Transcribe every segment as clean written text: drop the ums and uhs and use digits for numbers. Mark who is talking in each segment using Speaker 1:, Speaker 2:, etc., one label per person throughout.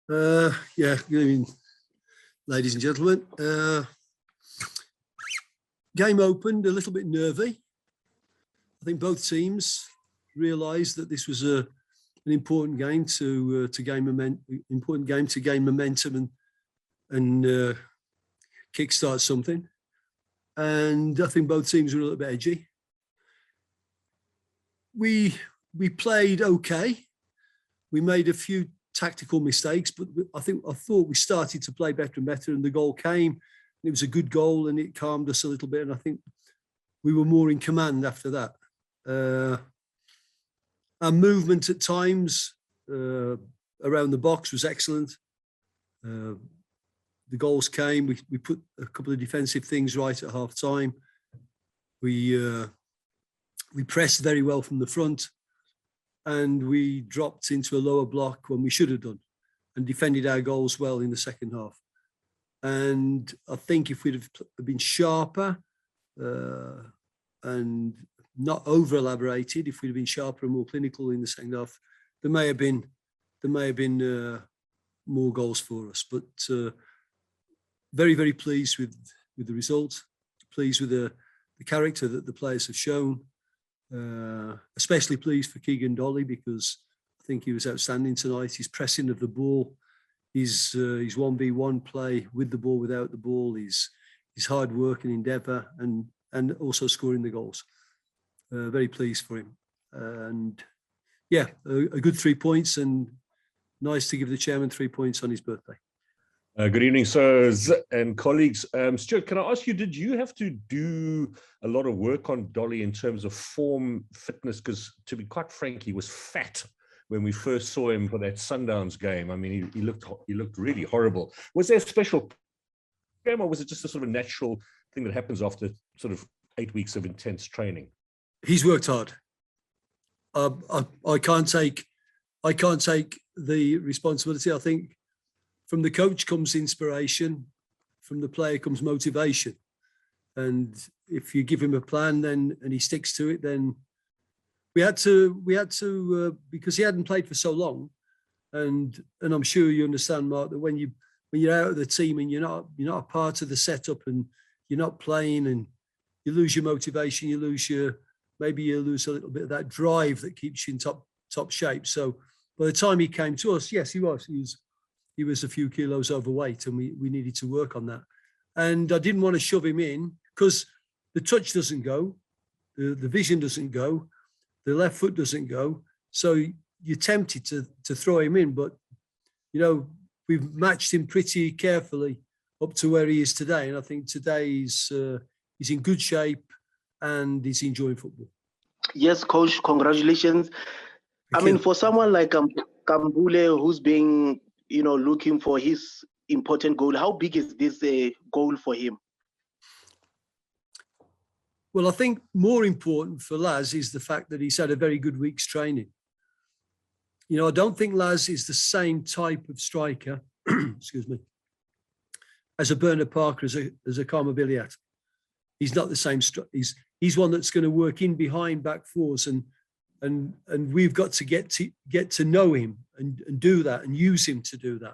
Speaker 1: Yeah, good evening, ladies and gentlemen. Game opened a little bit nervy. I think both teams realised that this was an important game to gain momentum and kickstart something. And I think both teams were a little bit edgy. We played okay. We made a few tactical mistakes, but I thought we started to play better and better, and the goal came. It was a good goal, and it calmed us a little bit. And I think we were more in command after that. Our movement at times around the box was excellent. The goals came. We put a couple of defensive things right at half time. We pressed very well from the front, and we dropped into a lower block when we should have done, and defended our goals well in the second half. And I think if we'd have been sharper and not over elaborated, if we'd have been sharper and more clinical in the second half, there may have been more goals for us. But very, very pleased with the result. Pleased with the character that the players have shown. Especially pleased for Keegan Dolly, because I think he was outstanding tonight. His pressing of the ball, his 1v1 play with the ball, without the ball, his hard work and endeavour, and also scoring the goals. Very pleased for him. And yeah, a good 3 points, and nice to give the chairman 3 points on his birthday.
Speaker 2: Good evening, sirs and colleagues. Stuart, can I ask you, did you have to do a lot of work on Dolly in terms of form, fitness? Because to be quite frank, he was fat when we first saw him for that Sundowns game. I mean, he looked really horrible. Was there a special game, or was it just a sort of natural thing that happens after sort of 8 weeks of intense training?
Speaker 1: He's worked hard. I can't take the responsibility. I think from the coach comes inspiration, from the player comes motivation. And if you give him a plan and he sticks to it, then we had to because he hadn't played for so long. And I'm sure you understand, Mark, that when you're out of the team and you're not a part of the setup and you're not playing, and you lose your motivation, maybe you lose a little bit of that drive that keeps you in top shape. So by the time he came to us, yes, he was a few kilos overweight, and we needed to work on that. And I didn't want to shove him in, because the touch doesn't go, the vision doesn't go, the left foot doesn't go. So you're tempted to throw him in, but we've matched him pretty carefully up to where he is today. And I think today he's in good shape and he's enjoying football.
Speaker 3: Yes, coach, congratulations.
Speaker 1: Thank you.
Speaker 3: For someone like Kambule, who's being looking for his important goal, how big is this goal for him?
Speaker 1: Well, I think more important for Laz is the fact that he's had a very good week's training. I don't think Laz is the same type of striker, excuse me, as a Bernard Parker, as a Karma Biliat. He's not the same. He's one that's going to work in behind back fours, and we've got to get to know him and do that and use him to do that.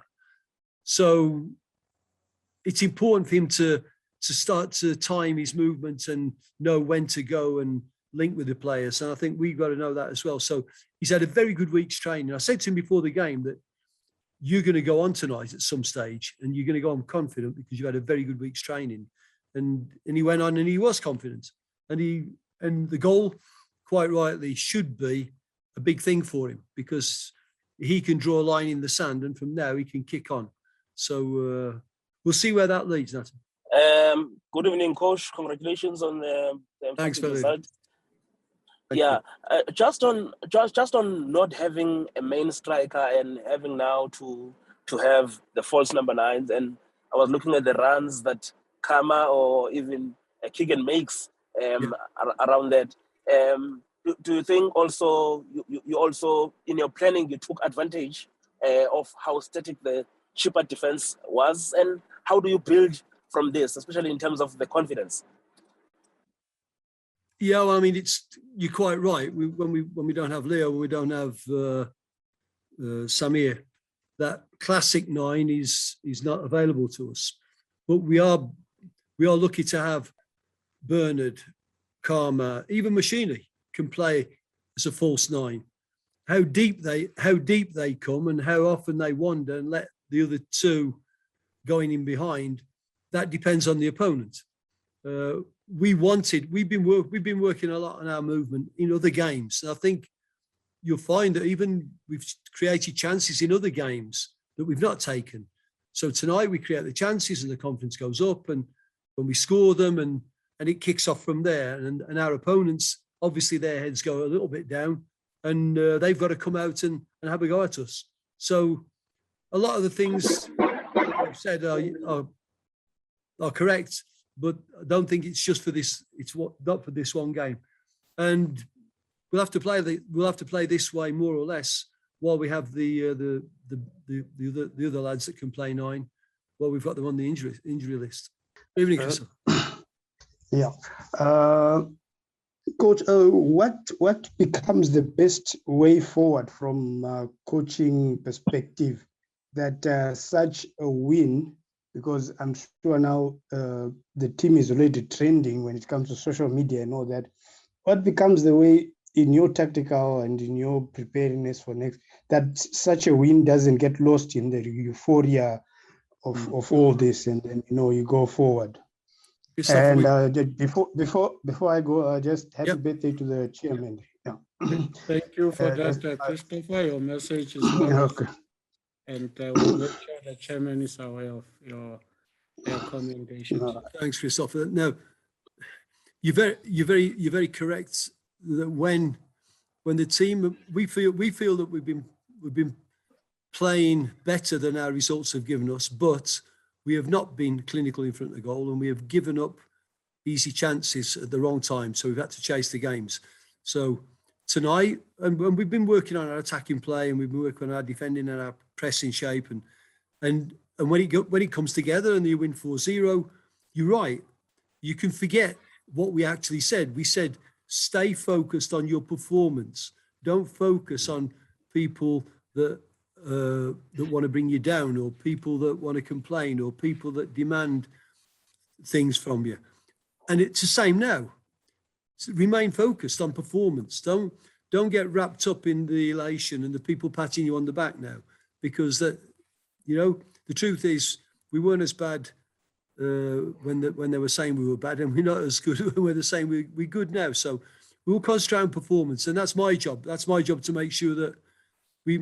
Speaker 1: So it's important for him to start to time his movements and know when to go and link with the players. And I think we've got to know that as well. So he's had a very good week's training. I said to him before the game that you're going to go on tonight at some stage, and you're going to go on confident because you had a very good week's training. And he went on and he was confident. And the goal, quite rightly, should be a big thing for him, because he can draw a line in the sand, and from now he can kick on. So we'll see where that leads, Nathan.
Speaker 4: Good evening, coach. Congratulations on the
Speaker 1: Thanks,
Speaker 4: result.
Speaker 1: Thank you.
Speaker 4: Just on not having a main striker and having now to have the false number 9s, and I was looking at the runs that Kama or even Keegan makes around that. Do you think also you also in your planning you took advantage of how static the Chippa defense was, and how do you build from this, especially in terms of the confidence?
Speaker 1: Yeah, well, I mean, you're quite right. When we don't have Leo, when we don't have Samir, that classic 9 is not available to us. But we are lucky to have Bernard, Karma, even Machini can play as a false 9. How deep they come and how often they wander and let the other two going in behind, that depends on the opponent. We've been working a lot on our movement in other games. And I think you'll find that even we've created chances in other games that we've not taken. So tonight we create the chances and the confidence goes up, and when we score them and it kicks off from there. And our opponents, obviously their heads go a little bit down, and they've got to come out and have a go at us. So a lot of the things I've said are correct, but I don't think it's just for this. It's not for this one game, and we'll have to play this way more or less while we have the other lads that can play 9. While we've got them on the injury list. Evening, Chris.
Speaker 5: Yeah, Coach. What becomes the best way forward from a coaching perspective that such a win? Because I'm sure now the team is already trending when it comes to social media and all that. What becomes the way in your tactical and in your preparedness for next, that such a win doesn't get lost in the euphoria of all this, and then you go forward? And before I go, just happy birthday to the chairman. Yeah.
Speaker 6: Thank you for that, Christopher. Your message is well.
Speaker 5: Okay.
Speaker 6: And we'll make sure the chairman is aware of your commendations.
Speaker 1: Thanks, Christopher. No, you're very correct that when the team, we feel that we've been playing better than our results have given us, but we have not been clinical in front of the goal, and we have given up easy chances at the wrong time. So we've had to chase the games. So tonight, and we've been working on our attacking play, and we've been working on our defending and our pressing shape, and when it comes together and you win 4-0, you're right. You can forget what we actually said. We said, stay focused on your performance. Don't focus on people that want to bring you down, or people that want to complain, or people that demand things from you. And it's the same now. Remain focused on performance. Don't get wrapped up in the elation and the people patting you on the back now, because the truth is we weren't as bad when they were saying we were bad, and we're not as good when they're saying we're good now. So we'll concentrate on performance, and that's my job. That's my job to make sure that we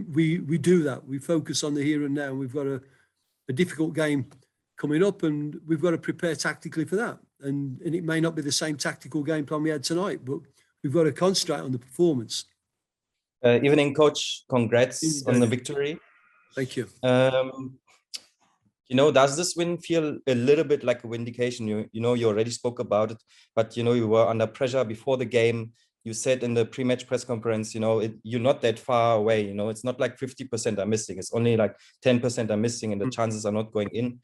Speaker 1: do that. We focus on the here and now. We've got a difficult game coming up, and we've got to prepare tactically for that. And it may not be the same tactical game plan we had tonight, but we've got to concentrate on the performance.
Speaker 7: Evening, Coach. Congrats on the victory.
Speaker 1: Thank you.
Speaker 7: Does this win feel a little bit like a vindication? You already spoke about it, but you were under pressure before the game. You said in the pre-match press conference, you're not that far away. It's not like 50% are missing. It's only like 10% are missing, and the chances are not going in.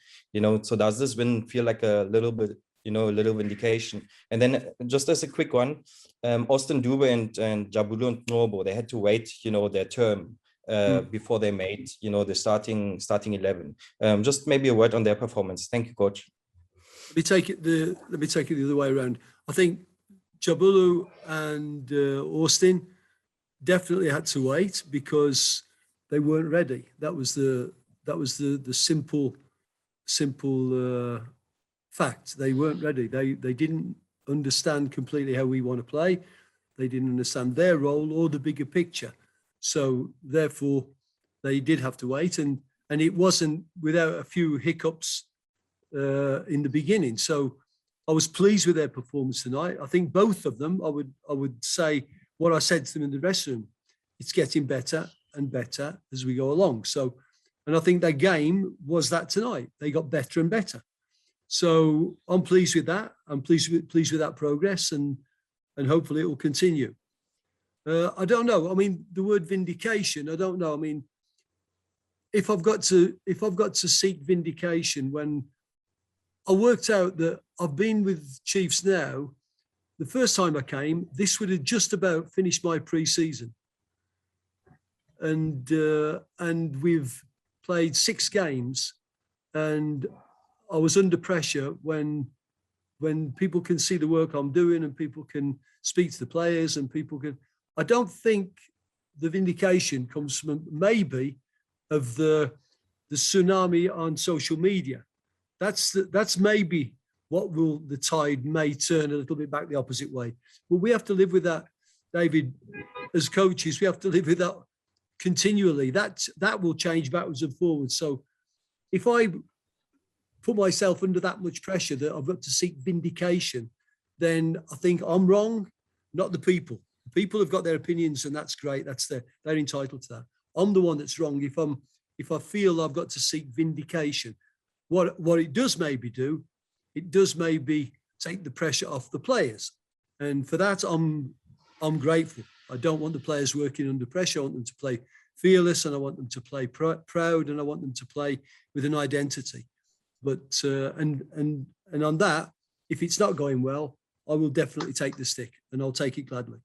Speaker 7: So does this win feel like a little bit, a little vindication? And then just as a quick one, Austin Dube and Jabulu and Nobo, they had to wait, their term before they made, the starting 11. Just maybe a word on their performance. Thank you, Coach.
Speaker 1: Let me take it the other way around. I think Jabulu and Austin definitely had to wait because they weren't ready. That was the simple fact. They weren't ready. They didn't understand completely how we want to play. They didn't understand their role or the bigger picture. So therefore, they did have to wait, and it wasn't without a few hiccups in the beginning. So I was pleased with their performance tonight. I think both of them, I would say what I said to them in the dressing room, it's getting better and better as we go along. So, and I think their game was that tonight. They got better and better. So I'm pleased with that. I'm pleased with that progress, and hopefully it will continue. I don't know. I mean, the word vindication, I don't know. I mean, if I've got to seek vindication, when I worked out that I've been with Chiefs now, the first time I came, this would have just about finished my pre-season. And we've played 6 games, and I was under pressure when people can see the work I'm doing and people can speak to the players and people can. I don't think the vindication comes from maybe of the tsunami on social media. That's maybe what the tide may turn a little bit back the opposite way. But we have to live with that, David. As coaches, we have to live with that continually. That will change backwards and forwards. So if I put myself under that much pressure that I've got to seek vindication, then I think I'm wrong, not the people. The people have got their opinions, and that's great. They're entitled to that. I'm the one that's wrong if I feel I've got to seek vindication. What it does maybe do, it does maybe take the pressure off the players, and for that I'm grateful. I don't want the players working under pressure. I want them to play fearless, and I want them to play proud, and I want them to play with an identity. But and on that, if it's not going well, I will definitely take the stick, and I'll take it gladly.